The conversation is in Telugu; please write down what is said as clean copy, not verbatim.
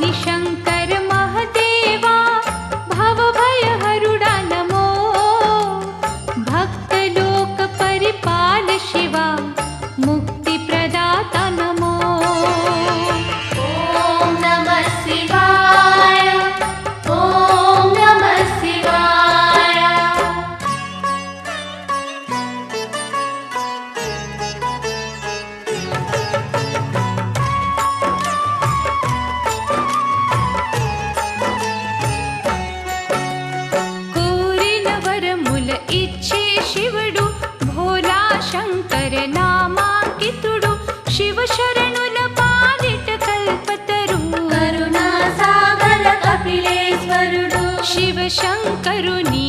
स्वामी शंकर महदेवा भवभयहरुडा नमो भक्तलोक परिपाल शिवा मुक्तिप्रदाता नमो ॐ नमः शिवाय ॐ नमः शिवाय కోరిన వరముల ఇచ్చే శివుడు భోలా శంకర నామాంకితుడు శివ శరణుల పాలిట కల్పతరు కరుణా సాగర కపిలేశ్వరుడు శివ శంకరుని